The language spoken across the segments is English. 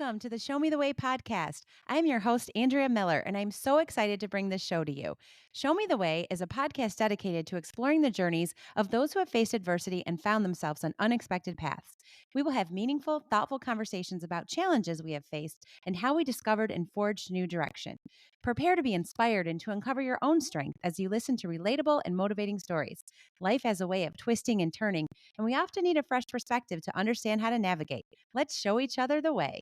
Welcome to the Show Me the Way podcast. I am your host, Andrea Miller, and I'm so excited to bring this show to you. Show Me the Way is a podcast dedicated to exploring the journeys of those who have faced adversity and found themselves on unexpected paths. We will have meaningful, thoughtful conversations about challenges we have faced and how we discovered and forged new direction. Prepare to be inspired and to uncover your own strength as you listen to relatable and motivating stories. Life has a way of twisting and turning, and we often need a fresh perspective to understand how to navigate. Let's show each other the way.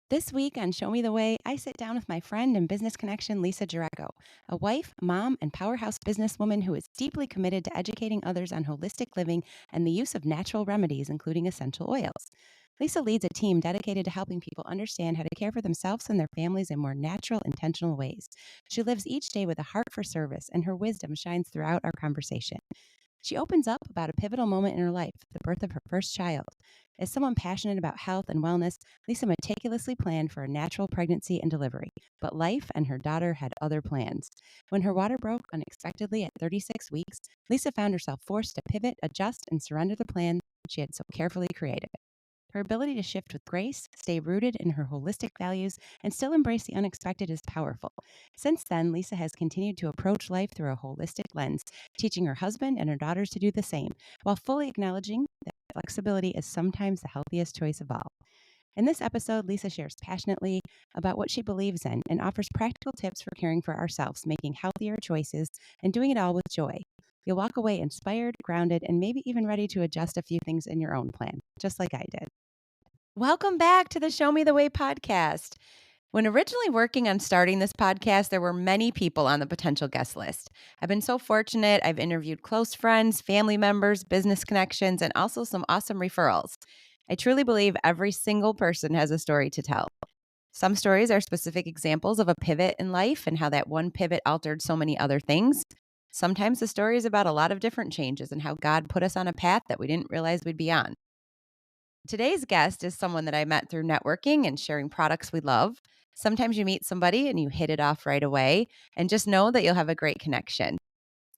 This week on Show Me the Way, I sit down with my friend and business connection, Lisa Jurecko, a wife, mom, and powerhouse businesswoman who is deeply committed to educating others on holistic living and the use of natural remedies, including essential oils. Lisa leads a team dedicated to helping people understand how to care for themselves and their families in more natural, intentional ways. She lives each day with a heart for service, and her wisdom shines throughout our conversation. She opens up about a pivotal moment in her life, the birth of her first child. As someone passionate about health and wellness, Lisa meticulously planned for a natural pregnancy and delivery, but life and her daughter had other plans. When her water broke unexpectedly at 36 weeks, Lisa found herself forced to pivot, adjust, and surrender the plan she had so carefully created. Her ability to shift with grace, stay rooted in her holistic values, and still embrace the unexpected is powerful. Since then, Lisa has continued to approach life through a holistic lens, teaching her husband and her daughters to do the same, while fully acknowledging that flexibility is sometimes the healthiest choice of all. In this episode, Lisa shares passionately about what she believes in and offers practical tips for caring for ourselves, making healthier choices, and doing it all with joy. You'll walk away inspired, grounded, and maybe even ready to adjust a few things in your own plan, just like I did. Welcome back to the Show Me the Way podcast. When originally working on starting this podcast, there were many people on the potential guest list. I've been so fortunate. I've interviewed close friends, family members, business connections, and also some awesome referrals. I truly believe every single person has a story to tell. Some stories are specific examples of a pivot in life and how that one pivot altered so many other things. Sometimes the story is about a lot of different changes and how God put us on a path that we didn't realize we'd be on. Today's guest is someone that I met through networking and sharing products we love. Sometimes you meet somebody and you hit it off right away, and just know that you'll have a great connection.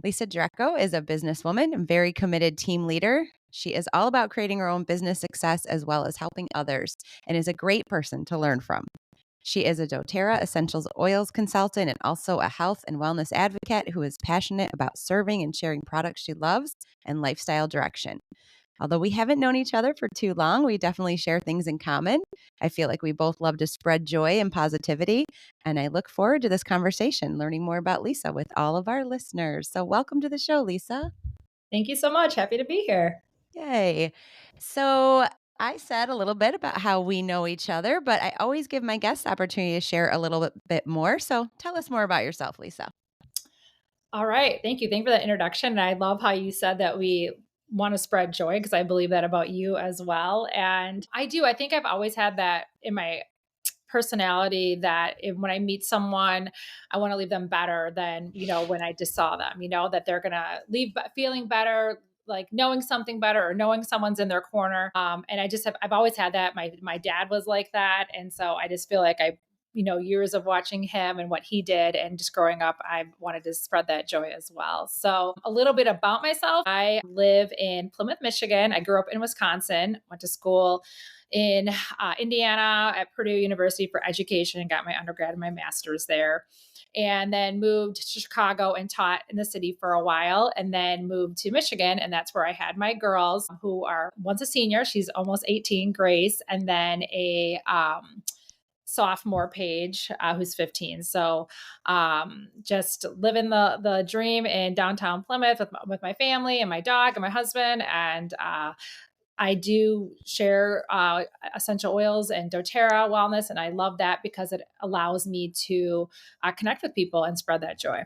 Lisa Jurecko is a businesswoman and very committed team leader. She is all about creating her own business success as well as helping others, and is a great person to learn from. She is a doTERRA essentials oils consultant and also a health and wellness advocate who is passionate about serving and sharing products she loves and lifestyle direction. Although we haven't known each other for too long, we definitely share things in common. I feel like we both love to spread joy and positivity, and I look forward to this conversation, learning more about Lisa with all of our listeners. So welcome to the show, Lisa. Thank you so much. Happy to be here. Yay. So I said a little bit about how we know each other, but I always give my guests the opportunity to share a little bit more. So tell us more about yourself, Lisa. All right. Thank you. Thank you for that introduction. And I love how you said that we want to spread joy because I believe that about you as well. And I do. I think I've always had that in my personality that when I meet someone, I want to leave them better than, when I just saw them, that they're going to leave feeling better, like knowing something better or knowing someone's in their corner. And I've always had that. My dad was like that. And so I just feel like years of watching him and what he did and just growing up, I wanted to spread that joy as well. So a little bit about myself. I live in Plymouth, Michigan. I grew up in Wisconsin, went to school in Indiana at Purdue University for education and got my undergrad and my master's there. And then moved to Chicago and taught in the city for a while, and then moved to Michigan. And that's where I had my girls, who are one's a senior, she's almost 18, Grace, and then a sophomore Paige, who's 15. So just living the dream in downtown Plymouth with my family and my dog and my husband. And I do share essential oils and doTERRA wellness. And I love that because it allows me to connect with people and spread that joy.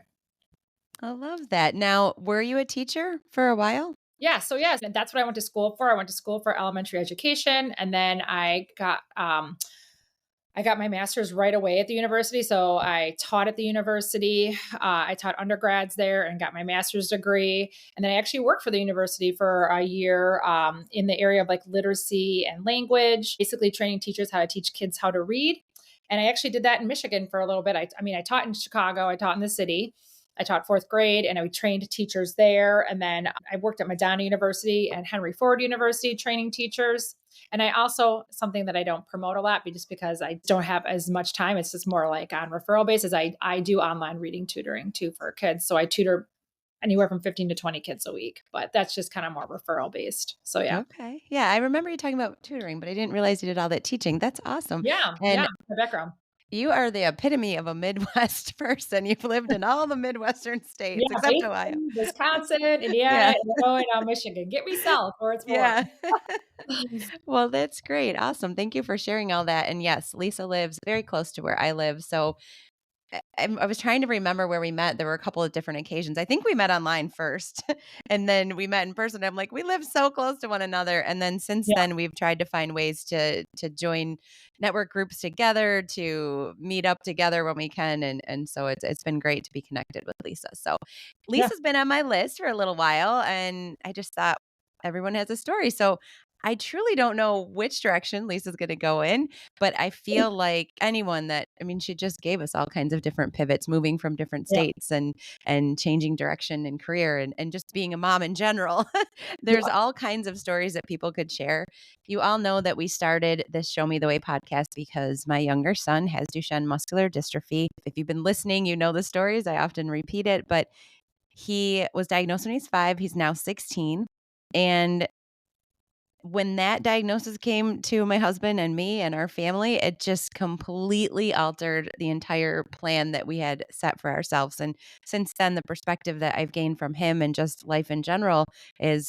I love that. Now, were you a teacher for a while? Yeah. So yes, and that's what I went to school for. I went to school for elementary education, and then I I got my master's right away at the university. So I taught at the university. I taught undergrads there and got my master's degree. And then I actually worked for the university for a year in the area of like literacy and language, basically training teachers how to teach kids how to read. And I actually did that in Michigan for a little bit. I mean, I taught in Chicago, I taught in the city. I taught fourth grade and I trained teachers there. And then I worked at Madonna University and Henry Ford University training teachers. And I also, something that I don't promote a lot, just because I don't have as much time, it's just more like on referral basis. I do online reading tutoring too for kids. So I tutor anywhere from 15 to 20 kids a week, but that's just kind of more referral based. So yeah. Okay. Yeah, I remember you talking about tutoring, but I didn't realize you did all that teaching. That's awesome. Yeah. Yeah. And My background. you are the epitome of a Midwest person. You've lived in all the Midwestern states Yeah. except Ohio. Basically Wisconsin, Indiana, Yeah. Illinois, now Michigan. Get me south where it's warm. Yeah. Well, that's great. Awesome. Thank you for sharing all that. And yes, Lisa lives very close to where I live. So I was trying to remember where we met. There were a couple of different occasions. I think we met online first, and then we met in person. I'm like, we live so close to one another. And then since Yeah. then, we've tried to find ways to join network groups together, to meet up together when we can, and so it's been great to be connected with Lisa. So Yeah. Lisa's been on my list for a little while, and I just thought everyone has a story. So I truly don't know which direction Lisa's going to go in, but I feel like anyone that I mean, she just gave us all kinds of different pivots, moving from different Yeah. states and changing direction in career and just being a mom in general. There's Yeah. all kinds of stories that people could share. You all know that we started this Show Me the Way podcast because my younger son has Duchenne muscular dystrophy. If you've been listening, you know the stories. I often repeat it, but he was diagnosed when he's 5. He's now 16. And when that diagnosis came to my husband and me and our family, it just completely altered the entire plan that we had set for ourselves. And since then, the perspective that I've gained from him and just life in general is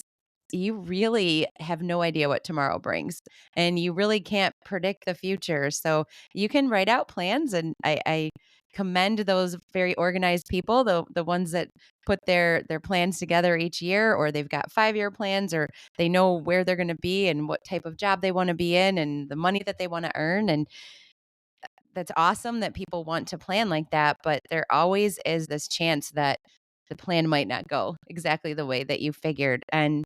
you really have no idea what tomorrow brings and you really can't predict the future. So you can write out plans and I commend those very organized people, the ones that put their plans together each year, or they've got 5-year plans, or they know where they're going to be and what type of job they want to be in and the money that they want to earn. And that's awesome that people want to plan like that. But there always is this chance that the plan might not go exactly the way that you figured. And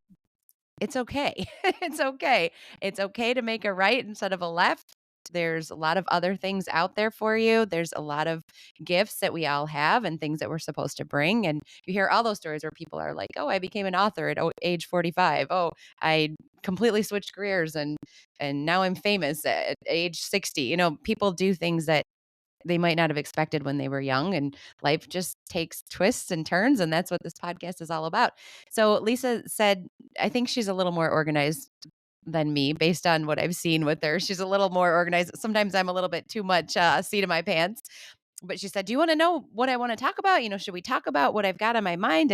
it's okay. It's okay. It's okay to make a right instead of a left. There's a lot of other things out there for you. There's a lot of gifts that we all have and things that we're supposed to bring. And you hear all those stories where people are like, "Oh, I became an author at age 45. Oh, I completely switched careers and now I'm famous at age 60." People do things that they might not have expected when they were young, and life just takes twists and turns, and that's what this podcast is all about. So Lisa said I think she's a little more organized than me based on what I've seen with her. She's a little more organized. Sometimes I'm a little bit too much seat of my pants. But she said, "Do you want to know what I want to talk about? Should we talk about what I've got on my mind?"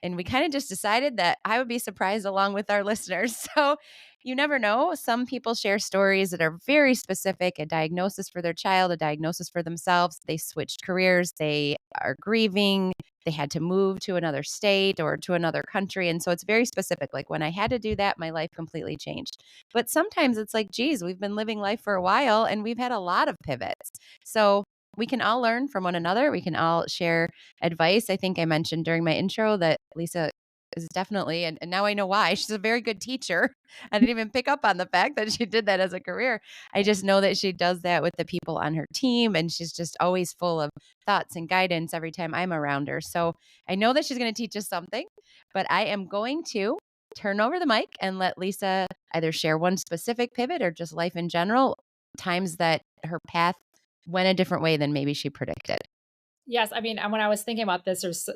And we kind of just decided that I would be surprised along with our listeners. So you never know. Some people share stories that are very specific, a diagnosis for their child, a diagnosis for themselves. They switched careers, they are grieving, they had to move to another state or to another country. And so it's very specific. Like when I had to do that, my life completely changed. But sometimes it's like, geez, we've been living life for a while and we've had a lot of pivots. So we can all learn from one another. We can all share advice. I think I mentioned during my intro that Lisa is definitely, and now I know why. She's a very good teacher. I didn't even pick up on the fact that she did that as a career. I just know that she does that with the people on her team, and she's just always full of thoughts and guidance every time I'm around her. So I know that she's going to teach us something, but I am going to turn over the mic and let Lisa either share one specific pivot or just life in general, times that her path went a different way than maybe she predicted. Yes, I mean, and when I was thinking about this, there's,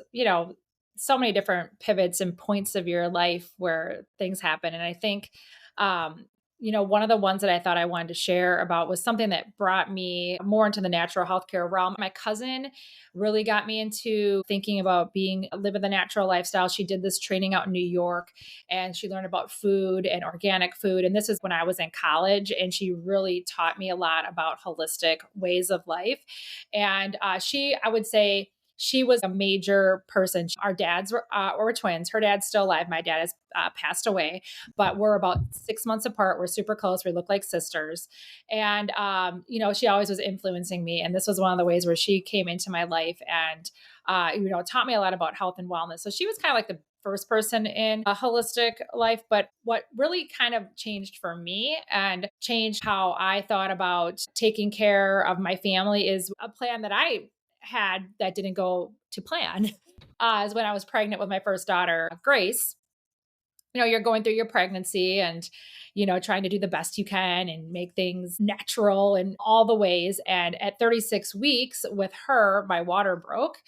so many different pivots and points of your life where things happen. And I think, um, one of the ones that I thought I wanted to share about was something that brought me more into the natural healthcare realm. My cousin really got me into thinking about living the natural lifestyle. She did this training out in New York and she learned about food and organic food. And this is when I was in college, and she really taught me a lot about holistic ways of life. And I would say, She was a major person. Our dads were twins. Her dad's still alive. My dad has passed away, but we're about 6 months apart. We're super close. We look like sisters. And, she always was influencing me. And this was one of the ways where she came into my life and, taught me a lot about health and wellness. So she was kind of like the first person in a holistic life. But what really kind of changed for me and changed how I thought about taking care of my family is a plan that I had that didn't go to plan. Is when I was pregnant with my first daughter, Grace. You're going through your pregnancy and, trying to do the best you can and make things natural in all the ways. And at 36 weeks with her, my water broke.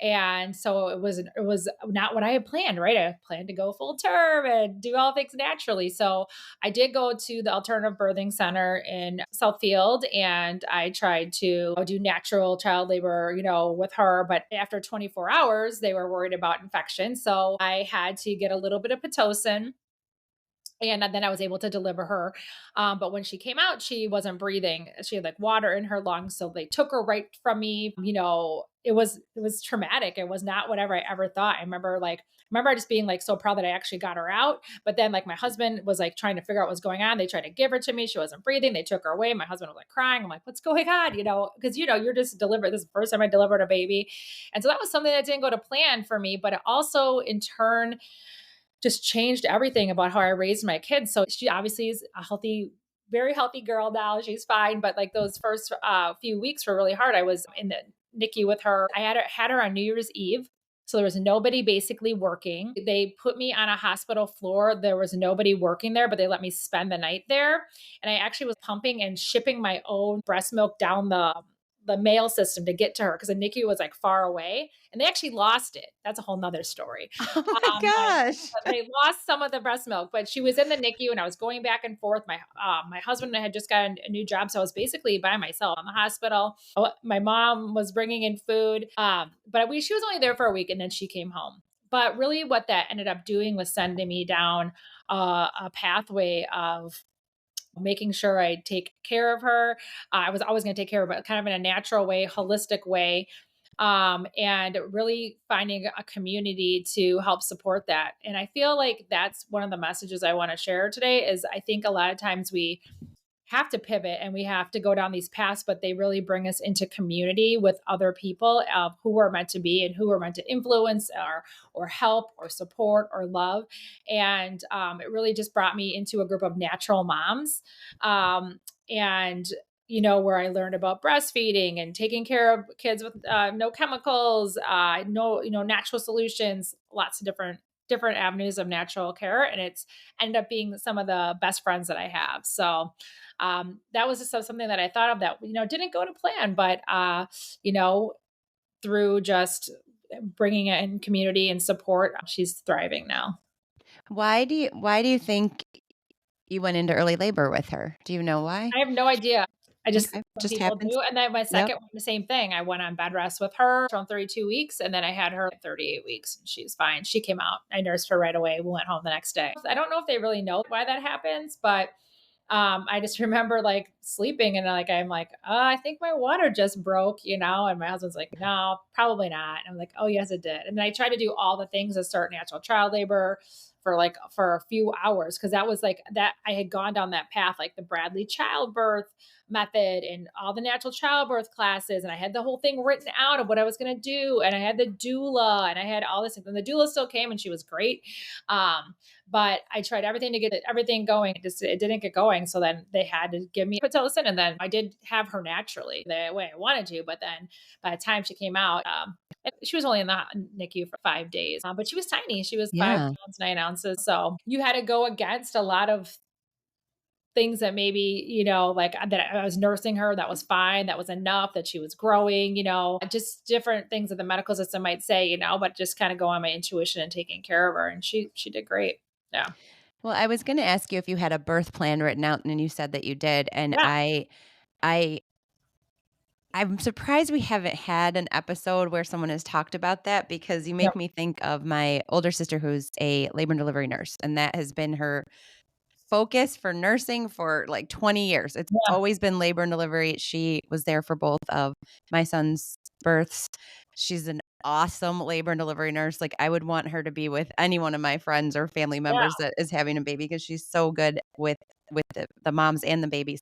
And so it was not what I had planned, right? I planned to go full term and do all things naturally. So I did go to the alternative birthing center in Southfield and I tried to do natural child labor, with her. But after 24 hours, they were worried about infection. So I had to get a little bit of Pitocin and then I was able to deliver her. But when she came out, she wasn't breathing. She had like water in her lungs, so they took her right from me. It was traumatic. It was not whatever I ever thought. I remember just being like so proud that I actually got her out. But then like my husband was like trying to figure out what was going on. They tried to give her to me. She wasn't breathing. They took her away. My husband was like crying. I'm like, what's going on? Because you're just delivered. This is the first time I delivered a baby, and so that was something that didn't go to plan for me. But it also in turn just changed everything about how I raised my kids. So she obviously is a healthy, very healthy girl now. She's fine. But like those first few weeks were really hard. I was in the NICU with her. I had her on New Year's Eve. So there was nobody basically working. They put me on a hospital floor. There was nobody working there, but they let me spend the night there. And I actually was pumping and shipping my own breast milk down the mail system to get to her because the NICU was like far away and they actually lost it. That's a whole nother story. Oh my But gosh. they lost some of the breast milk, but she was in the NICU and I was going back and forth. My husband had just got a new job, so I was basically by myself in the hospital. My mom was bringing in food, but she was only there for a week and then she came home. But really, what that ended up doing was sending me down a pathway of making sure I take care of her. I was always going to take care of her, but kind of in a natural way, holistic way. And really finding a community to help support that. And I feel like that's one of the messages I want to share today is I think a lot of times we have to pivot and we have to go down these paths, but they really bring us into community with other people who we're meant to be and who we're meant to influence or help or support or love. And it really just brought me into a group of natural moms. And where I learned about breastfeeding and taking care of kids with no chemicals, no, natural solutions, lots of different avenues of natural care. And it's ended up being some of the best friends that I have. So that was just something that I thought of that, didn't go to plan, but, you know, through just bringing in community and support, she's thriving now. Why do you think you went into early labor with her? Do you know why? I have no idea. I just Okay, some just people happens. do. And then my Yep. second one, the same thing. I went on bed rest with her around 32 weeks, and then I had her at 38 weeks, and she's fine. She came out. I nursed her right away. We went home the next day. I don't know if they really know why that happens, but I just remember like sleeping and like I'm like, I think my water just broke, and my husband's like, no, probably not. And I'm like, oh yes, it did. And then I tried to do all the things to start natural child labor for a few hours because that was like that I had gone down that path, like the Bradley childbirth method and all the natural childbirth classes, and I had the whole thing written out of what I was going to do, and I had the doula, and I had all this, and the doula still came, and she was great. But I tried everything to get everything going. It didn't get going. So then they had to give me Pitocin. And then I did have her naturally the way I wanted to. But then by the time she came out, she was only in the NICU for 5 days, but she was tiny. She was five Yeah. pounds, 9 ounces. So you had to go against a lot of things that maybe, like that I was nursing her, that was fine, that was enough, that she was growing, just different things that the medical system might say, but just kind of go on my intuition and taking care of her. And she did great. Yeah. Well, I was gonna ask you if you had a birth plan written out, and then you said that you did, and Yeah. I I'm surprised we haven't had an episode where someone has talked about that because you Yep. make me think of my older sister who's a labor and delivery nurse, and that has been her focus for nursing for like 20 years. It's Yeah. always been labor and delivery. She was there for both of my son's births. She's an awesome labor and delivery nurse. Like, I would want her to be with any one of my friends or family Yeah, members that is having a baby because she's so good with the moms and the babies.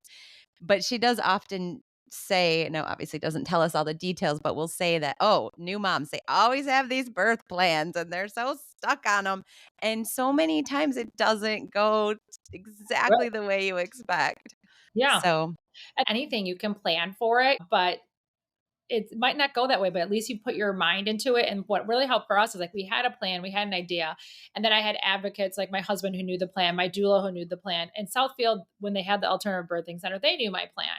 But she does often say, no, obviously doesn't tell us all the details, but will say that, oh, new moms, they always have these birth plans and they're so stuck on them. And so many times it doesn't go right. exactly the way you expect. Yeah. So, Anything you can plan for it, but it might not go that way, but at least you put your mind into it. And what really helped for us is like we had a plan, we had an idea, and then I had advocates like my husband who knew the plan, my doula who knew the plan. In Southfield, when they had the alternative birthing center, they knew my plan.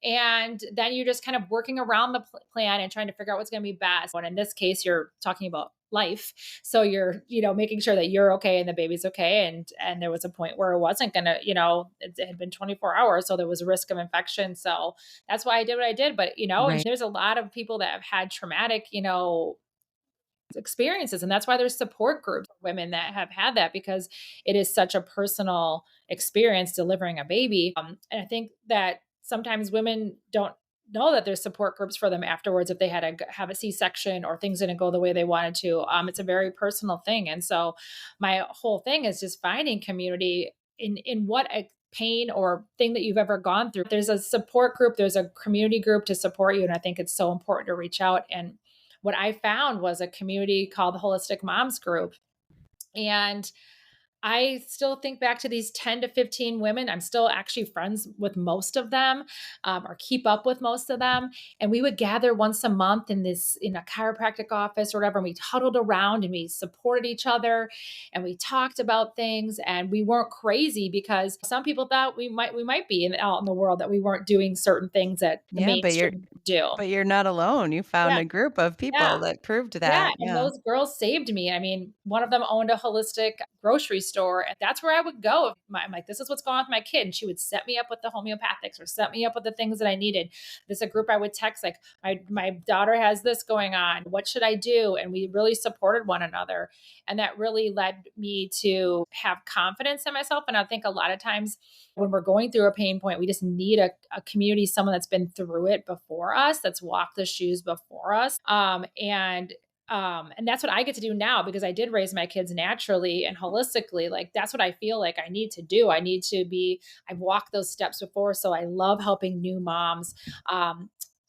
And then you're just kind of working around the plan and trying to figure out what's going to be best. And in this case, you're talking about life, so you're making sure that you're okay and the baby's okay. And there was a point where it wasn't gonna, it had been 24 hours, so there was a risk of infection. So that's why I did what I did. But and right. there's a lot of people that have had traumatic experiences, and that's why there's support groups for women that have had that, because it is such a personal experience delivering a baby. And I think that sometimes women don't know that there's support groups for them afterwards if they had to have a c-section or things didn't go the way they wanted to. It's a very personal thing, and so my whole thing is just finding community in what a pain or thing that you've ever gone through. There's a support group, there's a community group to support you, and I think it's so important to reach out. And what I found was a community called the Holistic Moms Group. And I still think back to these 10 to 15 women. I'm still actually friends with most of them, or keep up with most of them. And we would gather once a month in a chiropractic office or whatever. And we huddled around and we supported each other and we talked about things. And we weren't crazy, because some people thought we might be out in the world, that we weren't doing certain things that the Yeah, mainstream do. but you're not alone. You found Yeah. a group of Yeah. people that proved Yeah, that. and Yeah. those girls saved me. I mean, one of them owned a holistic grocery store, and that's where I would go. I'm like, this is what's going on with my kid. And she would set me up with the homeopathics or set me up with the things that I needed. There's a group I would text, like, my daughter has this going on. What should I do? And we really supported one another. And that really led me to have confidence in myself. And I think a lot of times when we're going through a pain point, we just need a community, someone that's been through it before us, that's walked the shoes before us. And that's what I get to do now, because I did raise my kids naturally and holistically. Like, that's what I feel like I need to do. I've walked those steps before. So I love helping new moms,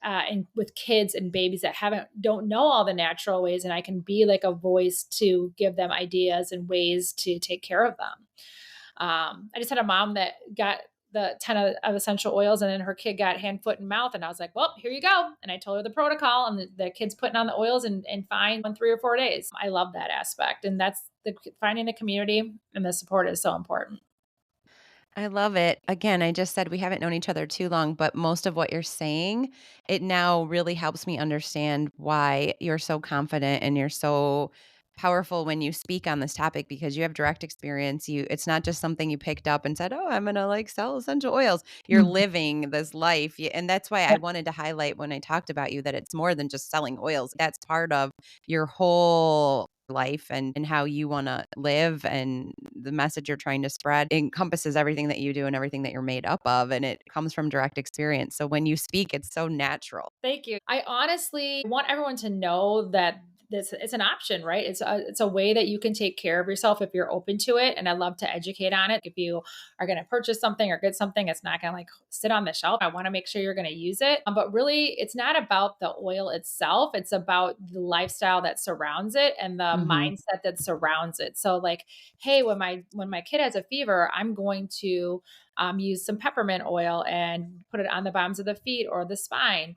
and with kids and babies that don't know all the natural ways. And I can be like a voice to give them ideas and ways to take care of them. I just had a mom that got the 10 of essential oils, and then her kid got hand, foot, and mouth. And I was like, well, here you go. And I told her the protocol, and the kid's putting on the oils and fine in 3 or 4 days. I love that aspect. And that's finding the community and the support is so important. I love it. Again, I just said we haven't known each other too long, but most of what you're saying, it now really helps me understand why you're so confident and you're so powerful when you speak on this topic, because you have direct experience. It's not just something you picked up and said, "Oh, I'm going to like sell essential oils." You're Mhm. living this life. And that's why I Yeah. wanted to highlight when I talked about you that it's more than just selling oils. That's part of your whole life and how you want to live, and the message you're trying to spread encompasses everything that you do and everything that you're made up of, and it comes from direct experience. So when you speak, it's so natural. Thank you. I honestly want everyone to know that this it's an option, right? It's a way that you can take care of yourself if you're open to it. And I love to educate on it. If you are going to purchase something or get something, it's not going to like sit on the shelf. I want to make sure you're going to use it. But really, it's not about the oil itself. It's about the lifestyle that surrounds it and the Mhm. mindset that surrounds it. So like, hey, when my kid has a fever, I'm going to use some peppermint oil and put it on the bottoms of the feet or the spine,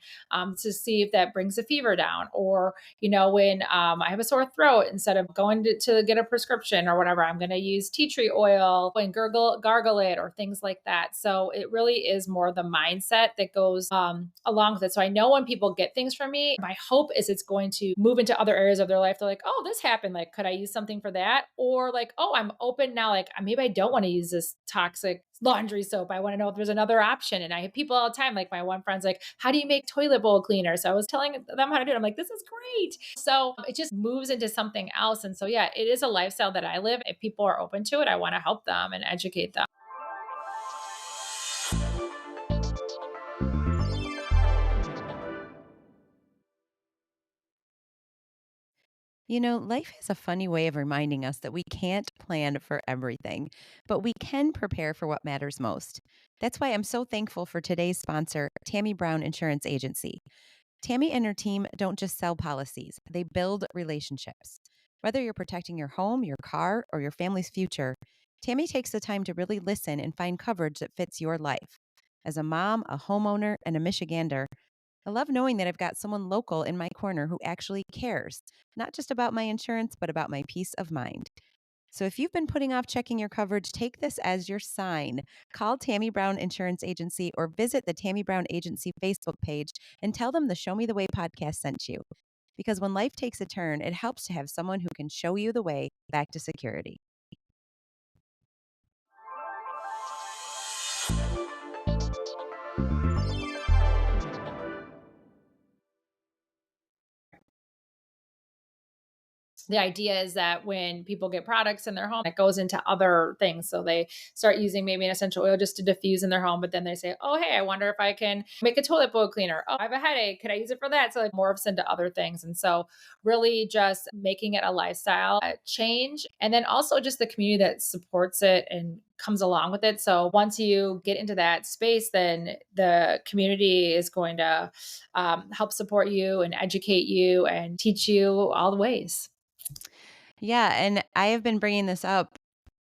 to see if that brings the fever down. Or, when I have a sore throat, instead of going to get a prescription or whatever, I'm going to use tea tree oil and gargle it or things like that. So it really is more the mindset that goes along with it. So I know when people get things from me, my hope is it's going to move into other areas of their life. They're like, oh, this happened. Like, could I use something for that? Or like, oh, I'm open now. Like, maybe I don't want to use this toxic laundry soap. I want to know if there's another option. And I have people all the time, like my one friend's like, how do you make toilet bowl cleaner? So I was telling them how to do it. I'm like, this is great. So it just moves into something else. And so, yeah, it is a lifestyle that I live. If people are open to it, I want to help them and educate them. Life has a funny way of reminding us that we can't plan for everything, but we can prepare for what matters most. That's why I'm so thankful for today's sponsor, Tammy Brown Insurance Agency. Tammy and her team don't just sell policies, they build relationships. Whether you're protecting your home, your car, or your family's future, Tammy takes the time to really listen and find coverage that fits your life. As a mom, a homeowner, and a Michigander, I love knowing that I've got someone local in my corner who actually cares, not just about my insurance, but about my peace of mind. So if you've been putting off checking your coverage, take this as your sign. Call Tammy Brown Insurance Agency or visit the Tammy Brown Agency Facebook page and tell them the Show Me the Way podcast sent you. Because when life takes a turn, it helps to have someone who can show you the way back to security. The idea is that when people get products in their home, it goes into other things. So they start using maybe an essential oil just to diffuse in their home, but then they say, oh, hey, I wonder if I can make a toilet bowl cleaner. Oh, I have a headache. Could I use it for that? So it morphs into other things. And so really just making it a lifestyle change. And then also just the community that supports it and comes along with it. So once you get into that space, then the community is going to help support you and educate you and teach you all the ways. Yeah, and I have been bringing this up.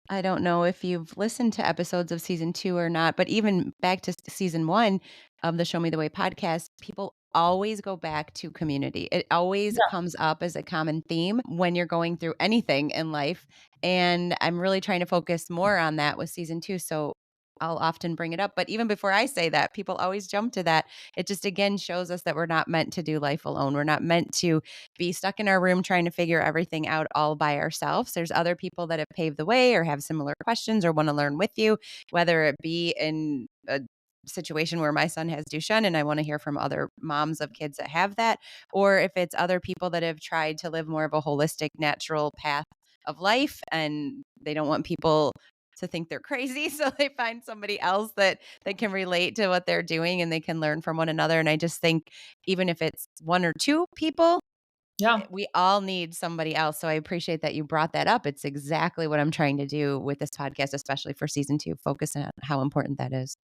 I don't know if you've listened to episodes of season 2 or not, but even back to season 1 of the Show Me the Way podcast, people always go back to community. It always comes up as a common theme when you're going through anything in life, and I'm really trying to focus more on that with season 2, so I'll often bring it up, but even before I say that, people always jump to that. It just again shows us that we're not meant to do life alone. We're not meant to be stuck in our room trying to figure everything out all by ourselves. There's other people that have paved the way or have similar questions or want to learn with you, whether it be in a situation where my son has Duchenne and I want to hear from other moms of kids that have that, or if it's other people that have tried to live more of a holistic, natural path of life and they don't want people to think they're crazy, so they find somebody else that can relate to what they're doing and they can learn from one another. And I just think even if it's one or two people, Yeah. we all need somebody else. So I appreciate that you brought that up. It's exactly what I'm trying to do with this podcast, especially for season 2, focus on how important that is.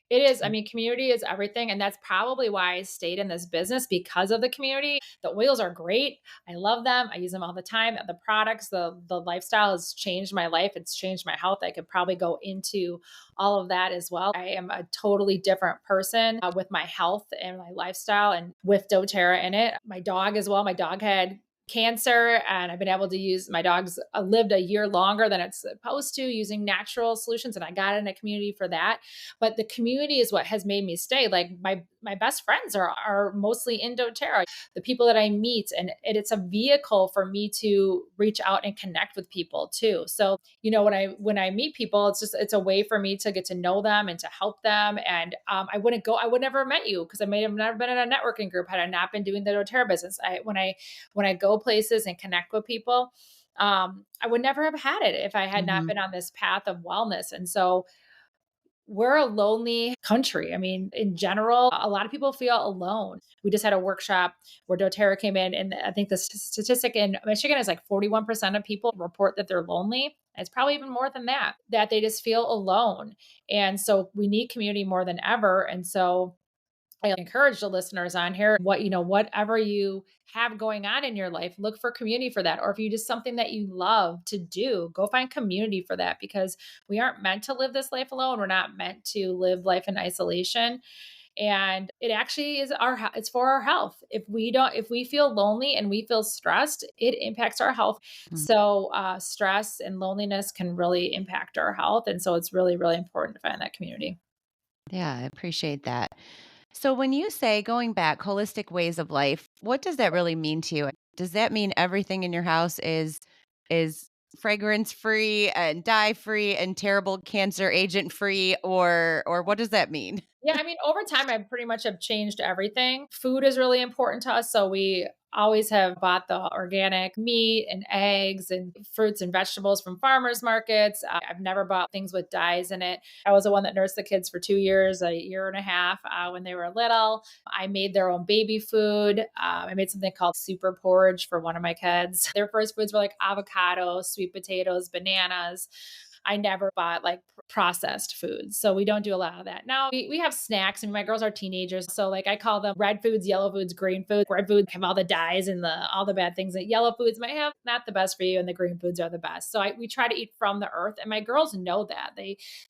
It is. I So, mean, community is everything. And that's probably why I stayed in this business because of the community. The oils are great. I love them. I use them all the time. The products, the lifestyle has changed my life. It's changed my health. I could probably go into all of that as well. I am a totally different person with my health and my lifestyle and with doTERRA in it. My dog as well. My dog had cancer and I've been able to use my dog's lived a year longer than it's supposed to using natural solutions and I got in a community for that, but the community is what has made me stay. Like my best friends are mostly in doTERRA, the people that I meet, and it's a vehicle for me to reach out and connect with people too. So when I meet people, it's a way for me to get to know them and to help them. And I would never have met you because I may have never been in a networking group had I not been doing the doTERRA business. When I go places and connect with people, I would never have had it if I had not mhm, been on this path of wellness. And so we're a lonely country. I mean, in general, a lot of people feel alone. We just had a workshop where doTERRA came in, and I think the statistic in Michigan is like 41% of people report that they're lonely. It's probably even more than that, that they just feel alone. And so we need community more than ever. And so I encourage the listeners on here, whatever you have going on in your life, look for community for that. Or if you just something that you love to do, go find community for that because we aren't meant to live this life alone. We're not meant to live life in isolation. And it actually is it's for our health. If we feel lonely and we feel stressed, it impacts our health. mm. So stress and loneliness can really impact our health. And so it's really, really important to find that community. Yeah, I appreciate that. So when you say going back, holistic ways of life, what does that really mean to you? Does that mean everything in your house is fragrance free and dye free and terrible cancer agent free, or what does that mean? Yeah, I mean, over time, I pretty much have changed everything. Food is really important to us. So we always have bought the organic meat and eggs and fruits and vegetables from farmers markets. I've never bought things with dyes in it. I was the one that nursed the kids for 2 years, a year and a half when they were little. I made their own baby food. I made something called super porridge for one of my kids. Their first foods were like avocados, sweet potatoes, bananas. I never bought like processed foods. So we don't do a lot of that. Now we have snacks and my girls are teenagers. So like I call them red foods, yellow foods, green foods. Red foods have all the dyes and all the bad things that yellow foods might have, not the best for you. And the green foods are the best. So we try to eat from the earth. And my girls know that.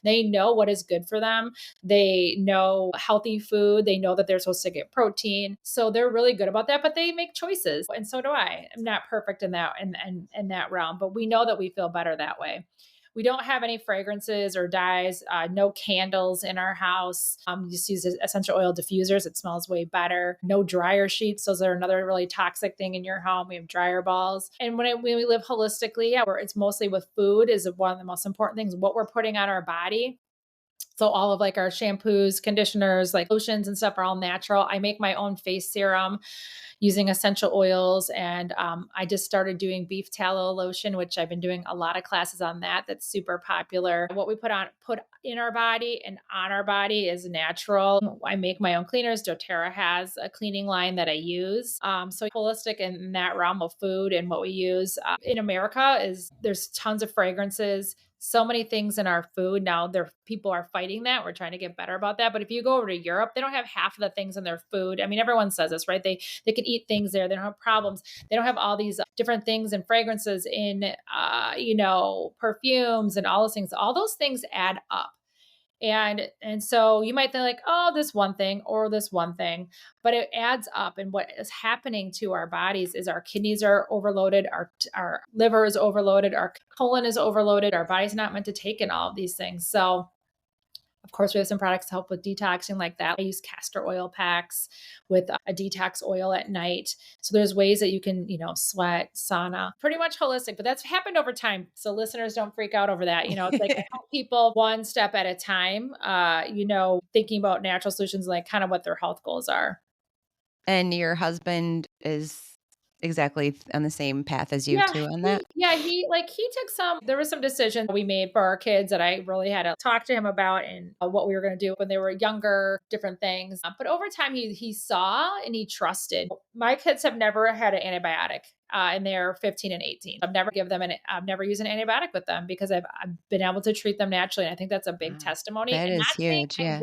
They know what is good for them. They know healthy food. They know that they're supposed to get protein. So they're really good about that, but they make choices. And so do I. I'm not perfect in that in that realm, but we know that we feel better that way. We don't have any fragrances or dyes, no candles in our house. Just use essential oil diffusers. It smells way better. No dryer sheets. Those are another really toxic thing in your home. We have dryer balls. And when we live holistically, yeah, where it's mostly with food is one of the most important things, what we're putting on our body. So all of like our shampoos, conditioners, like lotions and stuff are all natural. I make my own face serum using essential oils. And I just started doing beef tallow lotion, which I've been doing a lot of classes on that. That's super popular. What we put in our body and on our body is natural. I make my own cleaners. doTERRA has a cleaning line that I use. So holistic in that realm of food and what we use in America is there's tons of fragrances, so many things in our food now. There people are fighting that. We're trying to get better about that. But if you go over to Europe, they don't have half of the things in their food. I mean, everyone says this, right? They can eat things there. They don't have problems. They don't have all these different things and fragrances in perfumes and all those things. All those things add up. And so you might think like, oh, this one thing or this one thing, but it adds up. And what is happening to our bodies is our kidneys are overloaded, our liver is overloaded, our colon is overloaded, our body's not meant to take in all of these things. So of course, we have some products to help with detoxing like that. I use castor oil packs with a detox oil at night. So there's ways that you can, sweat, sauna, pretty much holistic, but that's happened over time. So listeners don't freak out over that. It's like I help people one step at a time, thinking about natural solutions, like kind of what their health goals are. And your husband is exactly on the same path as you Yeah, too on that? he took there was some decisions we made for our kids that I really had to talk to him about and what we were going to do when they were younger, different things. But over time he saw and he trusted. My kids have never had an antibiotic. And they're 15 and 18. I've never used an antibiotic with them because I've been able to treat them naturally. And I think that's a big Wow. testimony. That And is huge, yeah.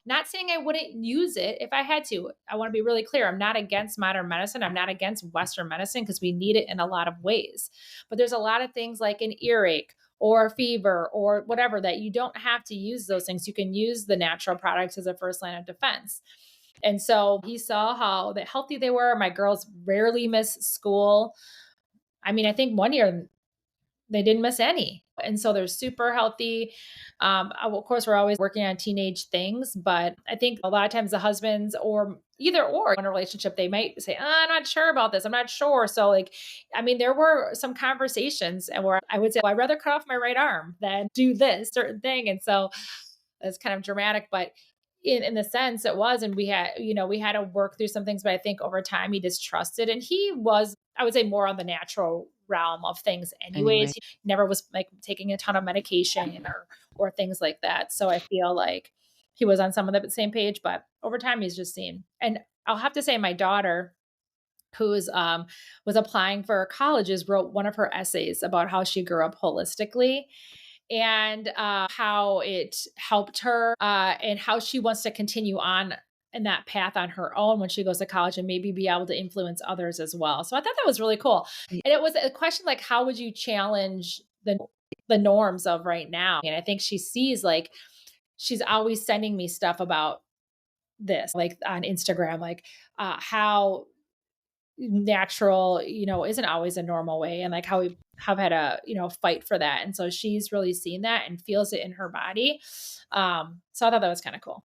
not saying I wouldn't use it if I had to. I want to be really clear. I'm not against modern medicine. I'm not against Western medicine because we need it in a lot of ways. But there's a lot of things like an earache or a fever or whatever that you don't have to use those things. You can use the natural products as a first line of defense. And so he saw how healthy they were. My girls rarely miss school. I mean, I think one year they didn't miss any. And so they're super healthy. Of course, we're always working on teenage things, but I think a lot of times the husbands or either or in a relationship, they might say, I'm not sure about this. I'm not sure. So like, I mean, there were some conversations and where I would say, well, I'd rather cut off my right arm than do this certain thing. And so it's kind of dramatic, but in the sense it was, and we had to work through some things, but I think over time he just trusted and he was, I would say, more on the natural realm of things anyways. Anyway. He never was like taking a ton of medication or things like that. So I feel like he was on some of the same page, but over time he's just seen. And I'll have to say my daughter who's was applying for colleges wrote one of her essays about how she grew up holistically and how it helped her and how she wants to continue on in that path on her own when she goes to college and maybe be able to influence others as well. So I thought that was really cool. And it was a question like, how would you challenge the norms of right now? And I think she sees like she's always sending me stuff about this, like on Instagram, like how natural, isn't always a normal way and like how we have had a, fight for that. And so she's really seen that and feels it in her body. So I thought that was kind of cool.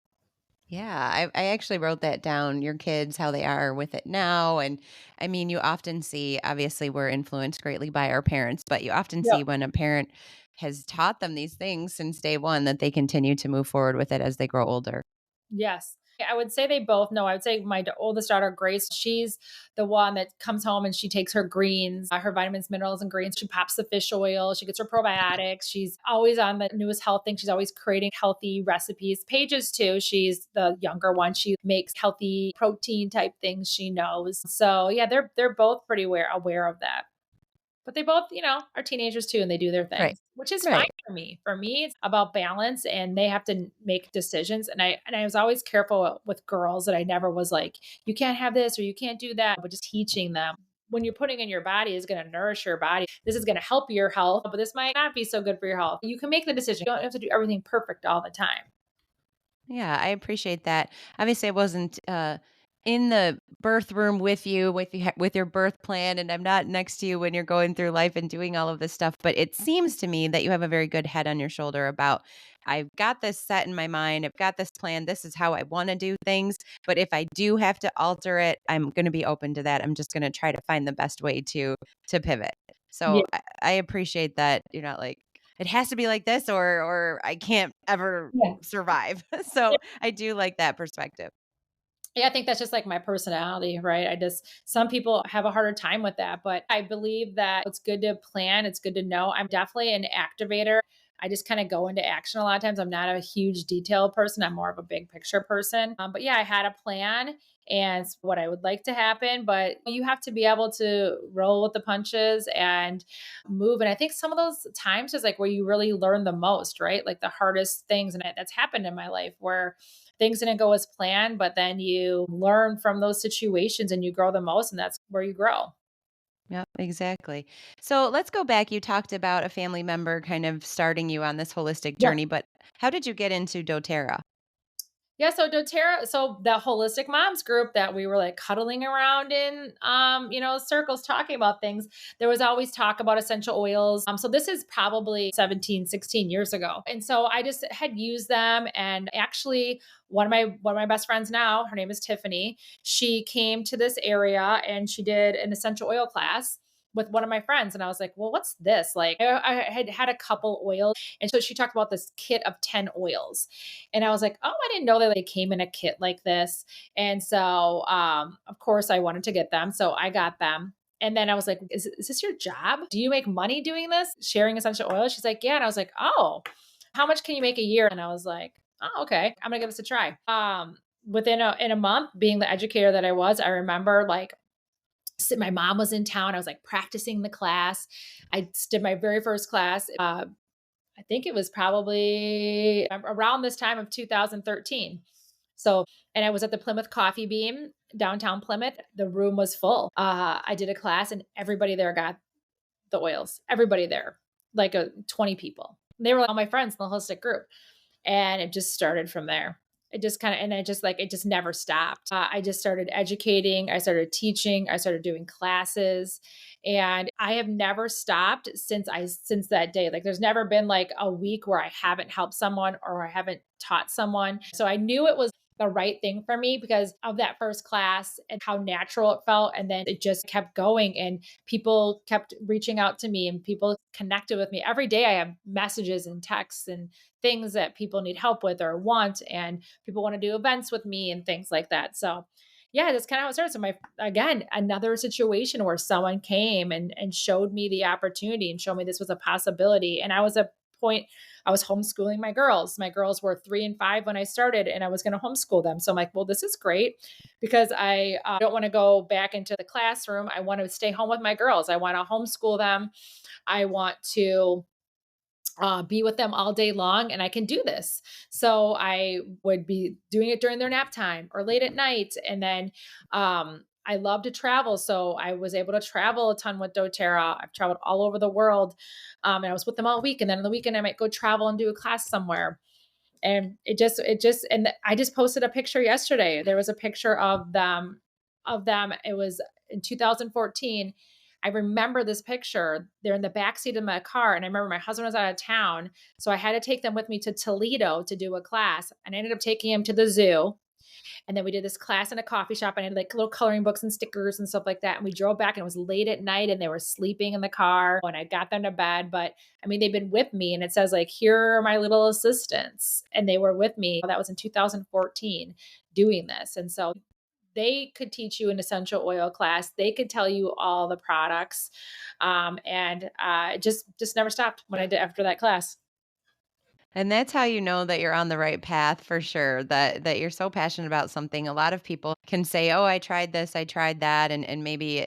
Yeah, I actually wrote that down, your kids, how they are with it now. And I mean, you often see, obviously, we're influenced greatly by our parents, but you often Yep. see when a parent has taught them these things since day one that they continue to move forward with it as they grow older. Yes. I would say they both know. I would say my oldest daughter, Grace, she's the one that comes home and she takes her greens, her vitamins, minerals, and greens. She pops the fish oil. She gets her probiotics. She's always on the newest health thing. She's always creating healthy recipes. Pages, too. She's the younger one. She makes healthy protein type things she knows. So yeah, they're both pretty aware of that. But they both, are teenagers too, and they do their Right. things, which is fine Right. for me. For me, it's about balance, and they have to make decisions. And I was always careful with girls that I never was like, you can't have this or you can't do that, but just teaching them when you're putting in your body is going to nourish your body. This is going to help your health, but this might not be so good for your health. You can make the decision. You don't have to do everything perfect all the time. Yeah, I appreciate that. Obviously, I wasn't in the birth room with you with your birth plan, and I'm not next to you when you're going through life and doing all of this stuff. But it seems to me that you have a very good head on your shoulder about I've got this set in my mind. I've got this plan. This is how I want to do things. But if I do have to alter it, I'm going to be open to that. I'm just going to try to find the best way to pivot. Yeah. So I appreciate that you're not like it has to be like this or I can't ever Yeah. survive. So I do like that perspective. Yeah, I think that's just like my personality, right? Some people have a harder time with that, but I believe that it's good to plan. It's good to know. I'm definitely an activator. I just kind of go into action a lot of times. I'm not a huge detail person. I'm more of a big picture person. But yeah, I had a plan and what I would like to happen, but you have to be able to roll with the punches and move. And I think some of those times is like where you really learn the most, right? Like the hardest things. And that's happened in my life where things didn't go as planned, but then you learn from those situations and you grow the most, and that's where you grow. Yep, exactly. So let's go back. You talked about a family member kind of starting you on this holistic Yeah. journey, but how did you get into doTERRA? Yeah, so doTERRA, so the holistic moms group that we were like cuddling around in circles talking about things, there was always talk about essential oils. So this is probably 17, 16 years ago. And so I just had used them, and actually one of my best friends now, her name is Tiffany. She came to this area and she did an essential oil class with one of my friends, and I was like, well, what's this? Like I had had a couple oils, and so she talked about this kit of 10 oils, and I was like, oh, I didn't know that they came in a kit like this. And so, of course, I wanted to get them. So I got them. And then I was like, is this your job? Do you make money doing this, sharing essential oils? She's like, yeah. And I was like, oh, how much can you make a year? And I was like, oh, okay, I'm going to give this a try. Within in a month, being the educator that I was, I remember like my mom was in town. I was like practicing the class. I did my very first class. I think it was probably around this time of 2013. So, and I was at the Plymouth Coffee Bean, downtown Plymouth. The room was full. I did a class and everybody there got the oils. Everybody there, like 20 people. They were all my friends in the holistic group. And it just started from there. It just kind of, and I just like, it just never stopped. I just started educating. I started teaching. I started doing classes, and I have never stopped since that day. Like there's never been like a week where I haven't helped someone or I haven't taught someone. So I knew it was the right thing for me because of that first class and how natural it felt. And then it just kept going, and people kept reaching out to me and people connected with me. Every day I have messages and texts and things that people need help with or want, and people want to do events with me and things like that. So yeah, that's kind of how it started. So again, another situation where someone came and showed me the opportunity and showed me this was a possibility. And I was homeschooling my girls. My girls were 3 and 5 when I started, and I was going to homeschool them. So I'm like, well, this is great because I don't want to go back into the classroom. I want to stay home with my girls. I want to homeschool them. I want to be with them all day long, and I can do this. So I would be doing it during their nap time or late at night. And then I love to travel. So I was able to travel a ton with doTERRA. I've traveled all over the world. And I was with them all week. And then on the weekend, I might go travel and do a class somewhere. And and I just posted a picture yesterday. There was a picture of them. It was in 2014. I remember this picture. They're in the backseat of my car. And I remember my husband was out of town. So I had to take them with me to Toledo to do a class. And I ended up taking him to the zoo. And then we did this class in a coffee shop, and I had like little coloring books and stickers and stuff like that. And we drove back, and it was late at night, and they were sleeping in the car when I got them to bed. But I mean, they've been with me, and it says like, here are my little assistants. And they were with me. That was in 2014 doing this. And so they could teach you an essential oil class. They could tell you all the products. And just never stopped when I did after that class. And that's how you know that you're on the right path for sure, that you're so passionate about something. A lot of people can say, "Oh, I tried this, I tried that," and maybe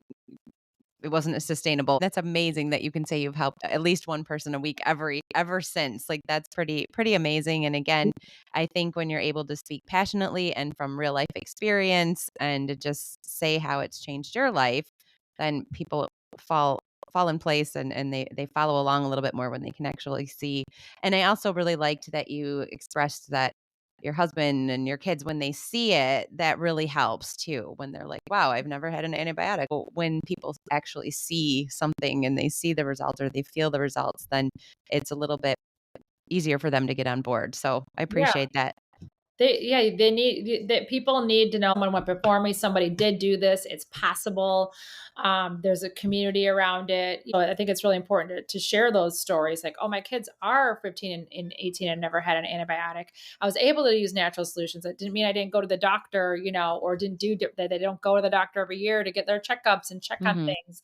it wasn't as sustainable. That's amazing that you can say you've helped at least one person a week ever since. Like, that's pretty amazing, and again, I think when you're able to speak passionately and from real life experience and to just say how it's changed your life, then people fall fall in place and they follow along a little bit more when they can actually see. And I also really liked that you expressed that your husband and your kids, when they see it, that really helps too. When they're like, wow, I've never had an antibiotic. Well, when people actually see something and they see the results or they feel the results, then it's a little bit easier for them to get on board. So I Yeah. appreciate that. They need that people need to know someone went before me. Somebody did do this. It's possible. There's a community around it. I think it's really important to share those stories. Like, oh, my kids are 15 and 18 and never had an antibiotic. I was able to use natural solutions. That didn't mean I didn't go to the doctor, or didn't do that. They don't go to the doctor every year to get their checkups and check on Mhm. things.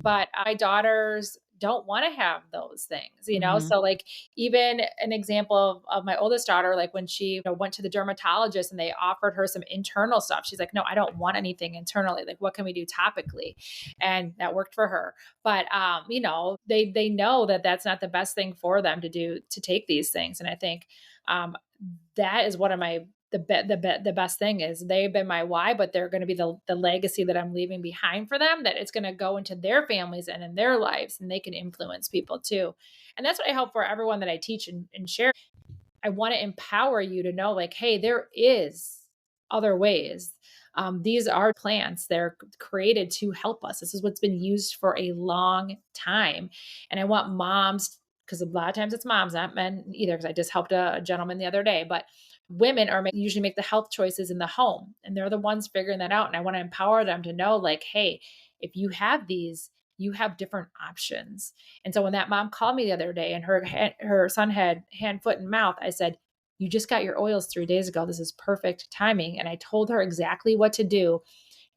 But my daughters don't want to have those things. Mhm. So like, even an example of my oldest daughter, like when she went to the dermatologist and they offered her some internal stuff, she's like, no, I don't want anything internally. Like, what can we do topically? And that worked for her. But they know that that's not the best thing for them to do, to take these things. And I think um, that is one of my the best thing is they've been my why, but they're going to be the legacy that I'm leaving behind for them, that it's going to go into their families and in their lives, and they can influence people too. And that's what I hope for everyone that I teach and share. I want to empower you to know, like, hey, there is other ways. These are plants. They're created to help us. This is what's been used for a long time. And I want moms, because a lot of times it's moms, not men either, because I just helped a gentleman the other day, but women usually make the health choices in the home, and they're the ones figuring that out. And I want to empower them to know, like, hey, if you have these, you have different options. And so when that mom called me the other day and her son had hand, foot, and mouth, I said, "You just got your oils 3 days ago. This is perfect timing." And I told her exactly what to do.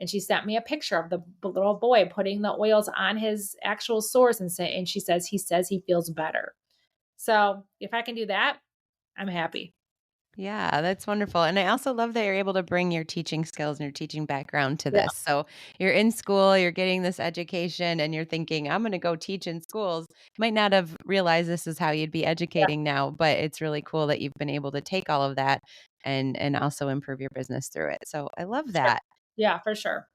And she sent me a picture of the little boy putting the oils on his actual sores, and she says he feels better. So if I can do that, I'm happy. Yeah, that's wonderful. And I also love that you're able to bring your teaching skills and your teaching background to Yeah. this. So you're in school, you're getting this education, and you're thinking, I'm going to go teach in schools. Might not have realized this is how you'd be Yeah. educating now, but it's really cool that you've been able to take all of that and also improve your business through it. So I love Sure. that. Yeah, for sure.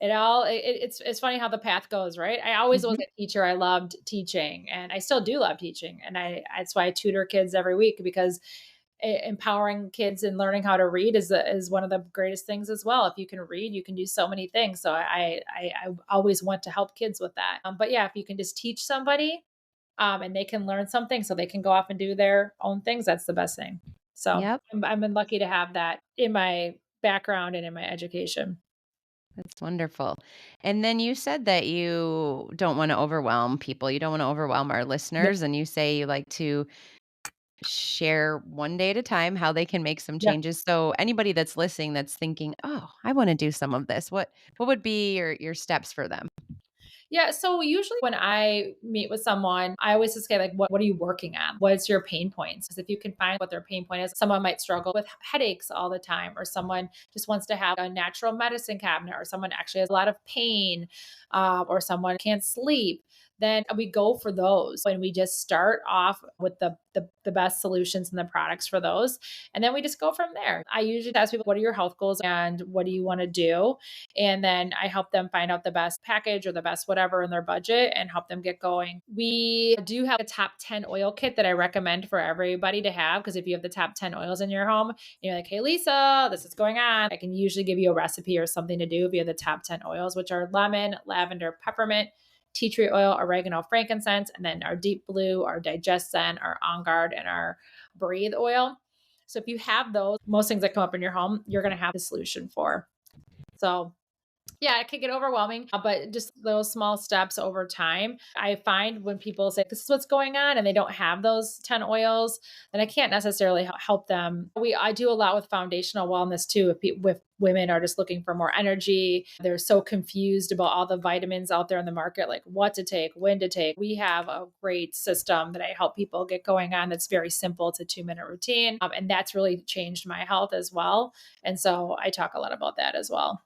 It's funny how the path goes, right? I always was Mhm. a teacher. I loved teaching, and I still do love teaching. And that's why I tutor kids every week, because empowering kids and learning how to read is one of the greatest things as well. If you can read, you can do so many things. So I always want to help kids with that. But yeah, if you can just teach somebody, and they can learn something, so they can go off and do their own things, that's the best thing. So Yep. I've been lucky to have that in my background and in my education. That's wonderful. And then you said that you don't want to overwhelm people. You don't want to overwhelm our Yeah, listeners. And you say you like to share one day at a time how they can make some yeah. changes. So anybody that's listening that's thinking, "Oh, I want to do some of this." What would be your steps for them? Yeah, so usually when I meet with someone, I always just say, like, what are you working on? What's your pain points? Because if you can find what their pain point is, someone might struggle with headaches all the time, or someone just wants to have a natural medicine cabinet, or someone actually has a lot of pain, or someone can't sleep. Then we go for those, and we just start off with the best solutions and the products for those. And then we just go from there. I usually ask people, what are your health goals and what do you want to do? And then I help them find out the best package or the best whatever in their budget and help them get going. We do have a top 10 oil kit that I recommend for everybody to have, because if you have the top 10 oils in your home and you're like, hey, Lisa, this is going on, I can usually give you a recipe or something to do if you have the top 10 oils, which are lemon, lavender, peppermint, tea tree oil, oregano, frankincense, and then our deep blue, our digest zen, our on guard, and our breathe oil. So if you have those, most things that come up in your home, you're going to have the solution for. So yeah, it can get overwhelming, but just those small steps over time. I find when people say, this is what's going on, and they don't have those 10 oils, then I can't necessarily help them. I do a lot with foundational wellness too. If women are just looking for more energy, they're so confused about all the vitamins out there in the market, like what to take, when to take. We have a great system that I help people get going on that's very simple. It's a 2-minute routine. And that's really changed my health as well. And so I talk a lot about that as well.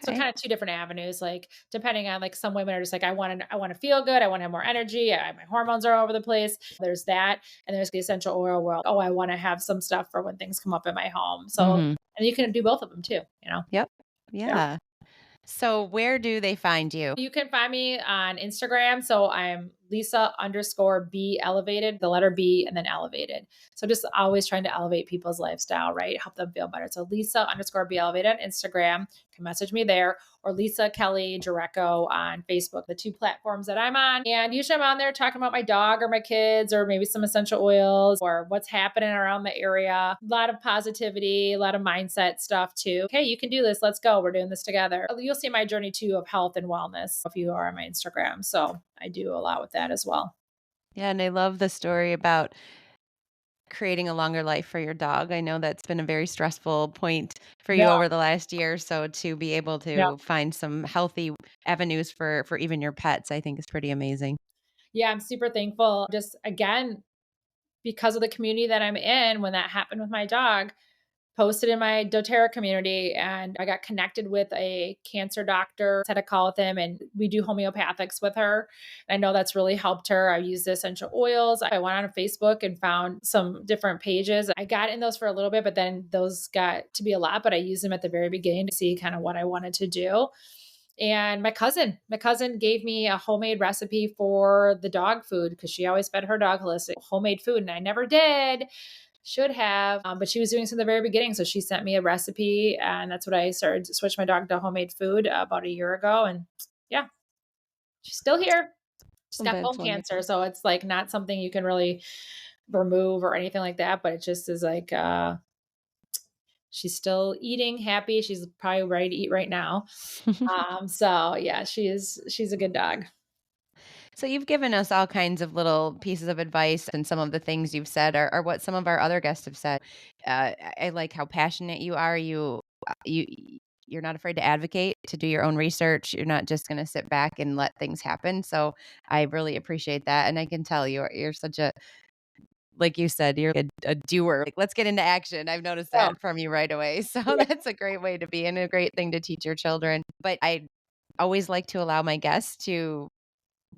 So Okay. kind of two different avenues, like depending on like some women are just like, I want to feel good. I want to have more energy. My hormones are all over the place. There's that. And there's the essential oil world. Oh, I want to have some stuff for when things come up in my home. So, Mhm. and you can do both of them too, you know? Yep. Yeah. Yeah. So where do they find you? You can find me on Instagram. So I'm Lisa_B elevated, the letter B and then elevated. So just always trying to elevate people's lifestyle, right? Help them feel better. So Lisa_B elevated on Instagram. You can message me there, or Lisa Kelly Jurecko on Facebook, the two platforms that I'm on. And usually I'm on there talking about my dog or my kids or maybe some essential oils or what's happening around the area. A lot of positivity, a lot of mindset stuff too. Okay, you can do this. Let's go. We're doing this together. You'll see my journey too of health and wellness if you are on my Instagram. So I do a lot with that as well. Yeah, and I love the story about creating a longer life for your dog. I know that's been a very stressful point for you Yeah. over the last year, so to be able Yeah. to find some healthy avenues for even your pets, I think is pretty amazing. Yeah. I'm super thankful. Just again, because of the community that I'm in, when that happened with my dog, posted in my doTERRA community, and I got connected with a cancer doctor, had a call with him, and we do homeopathics with her. And I know that's really helped her. I use the essential oils. I went on Facebook and found some different pages. I got in those for a little bit, but then those got to be a lot, but I used them at the very beginning to see kind of what I wanted to do. And my cousin gave me a homemade recipe for the dog food because she always fed her dog holistic homemade food, and I never did. Should have, but she was doing this in the very beginning, so she sent me a recipe, and that's what I started to switch my dog to homemade food about a year ago. And yeah, she's still here. She's got That's bone cancer, wonderful. so it's like not something you can really remove or anything like that. But it just is like she's still eating, happy. She's probably ready to eat right now. So yeah, she's a good dog. So you've given us all kinds of little pieces of advice, and some of the things you've said are what some of our other guests have said. I like how passionate you are. You're not afraid to advocate, to do your own research. You're not just going to sit back and let things happen. So I really appreciate that, and I can tell you're such a, like you said, you're a doer. Like, let's get into action. I've noticed Oh, that from you right away. So yeah, that's a great way to be, and a great thing to teach your children. But I always like to allow my guests to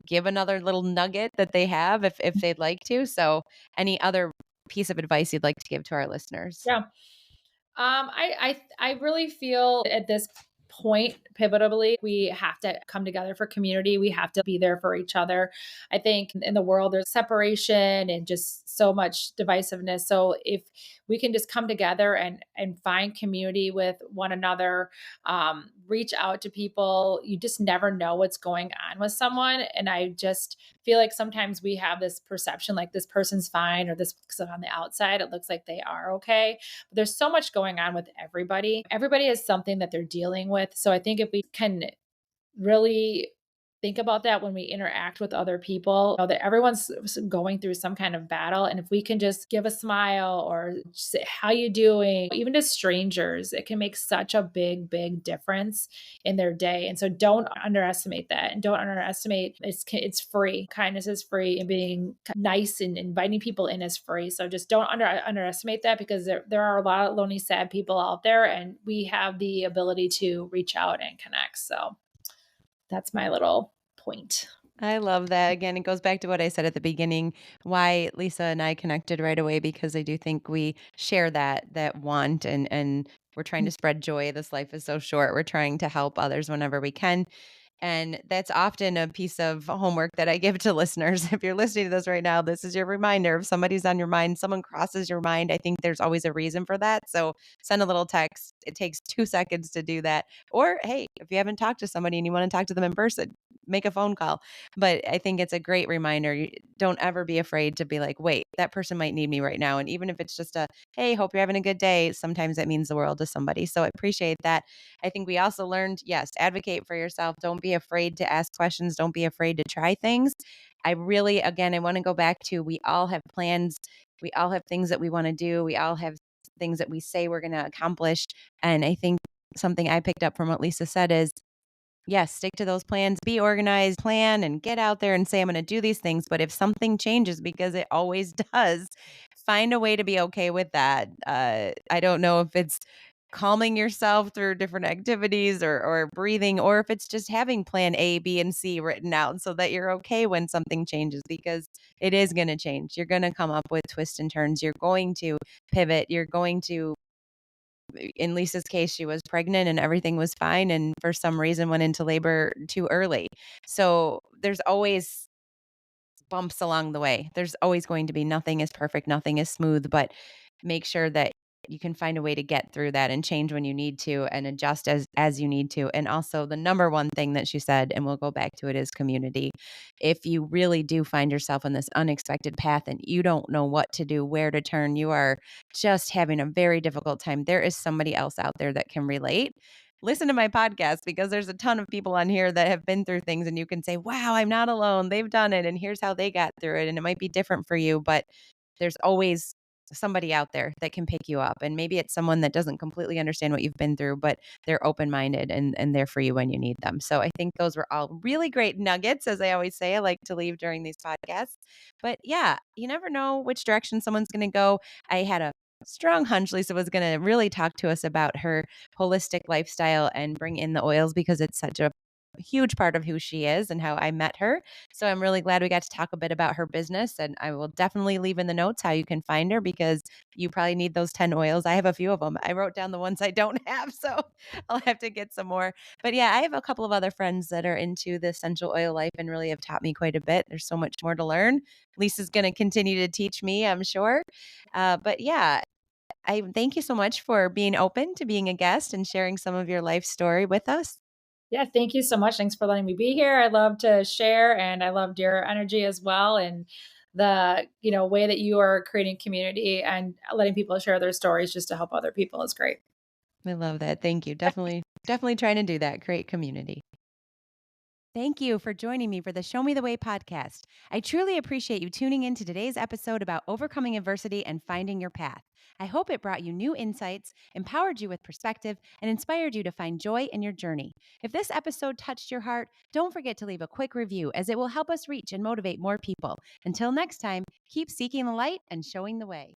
give another little nugget that they have if they'd like to. So, any other piece of advice you'd like to give to our listeners? yeah. I really feel at this point, pivotably, we have to come together for community. We have to be there for each other. I think in the world there's separation and just so much divisiveness. So if we can just come together and find community with one another, reach out to people. You just never know what's going on with someone. And I just feel like sometimes we have this perception like this person's fine or this because on the outside it looks like they are okay. But there's so much going on with everybody. Everybody has something that they're dealing with. So I think if we can really think about that when we interact with other people, know that everyone's going through some kind of battle, and if we can just give a smile or say how you doing, even to strangers, it can make such a big difference in their day. And so don't underestimate that, and don't underestimate it's free. Kindness is free, and being nice and inviting people in is free. So just don't underestimate that, because there are a lot of lonely, sad people out there, and we have the ability to reach out and connect. So that's my little point. I love that. Again, it goes back to what I said at the beginning, why Lisa and I connected right away, because I do think we share that want, and we're trying to spread joy. This life is so short. We're trying to help others whenever we can. And that's often a piece of homework that I give to listeners. If you're listening to this right now, this is your reminder. If somebody's on your mind, someone crosses your mind, I think there's always a reason for that. So send a little text. It takes 2 seconds to do that. Or, hey, if you haven't talked to somebody and you want to talk to them in person, make a phone call. But I think it's a great reminder. Don't ever be afraid to be like, wait, that person might need me right now. And even if it's just a, hey, hope you're having a good day, sometimes it means the world to somebody. So I appreciate that. I think we also learned, yes, advocate for yourself. Don't be afraid to ask questions. Don't be afraid to try things. I really, again, I want to go back to we all have plans. We all have things that we want to do. We all have things that we say we're going to accomplish. And I think something I picked up from what Lisa said is, yes, stick to those plans, be organized, plan, and get out there and say, I'm going to do these things. But if something changes, because it always does, find a way to be okay with that. I don't know if it's calming yourself through different activities or breathing, or if it's just having plan A, B, and C written out so that you're okay when something changes, because it is going to change. You're going to come up with twists and turns. You're going to pivot. You're going to, in Lisa's case, she was pregnant and everything was fine. And for some reason went into labor too early. So there's always bumps along the way. There's always going to be, nothing is perfect, nothing is smooth, but make sure that you can find a way to get through that and change when you need to and adjust as you need to. And also the number one thing that she said, and we'll go back to it, is community. If you really do find yourself in this unexpected path and you don't know what to do, where to turn, you are just having a very difficult time, there is somebody else out there that can relate. Listen to my podcast, because there's a ton of people on here that have been through things and you can say, wow, I'm not alone. They've done it and here's how they got through it. And it might be different for you, but there's always somebody out there that can pick you up. And maybe it's someone that doesn't completely understand what you've been through, but they're open-minded and there for you when you need them. So I think those were all really great nuggets. As I always say, I like to leave during these podcasts. But yeah, you never know which direction someone's going to go. I had a strong hunch Lisa was going to really talk to us about her holistic lifestyle and bring in the oils, because it's such a huge part of who she is and how I met her. So I'm really glad we got to talk a bit about her business, and I will definitely leave in the notes how you can find her, because you probably need those 10 oils. I have a few of them. I wrote down the ones I don't have, so I'll have to get some more. But yeah, I have a couple of other friends that are into the essential oil life and really have taught me quite a bit. There's so much more to learn. Lisa's going to continue to teach me, I'm sure. But yeah, I thank you so much for being open to being a guest and sharing some of your life story with us. Yeah, thank you so much. Thanks for letting me be here. I love to share and I loved your energy as well. And the, way that you are creating community and letting people share their stories just to help other people is great. I love that. Thank you. Definitely trying to do that. Create community. Thank you for joining me for the Show Me the Way podcast. I truly appreciate you tuning in to today's episode about overcoming adversity and finding your path. I hope it brought you new insights, empowered you with perspective, and inspired you to find joy in your journey. If this episode touched your heart, don't forget to leave a quick review, as it will help us reach and motivate more people. Until next time, keep seeking the light and showing the way.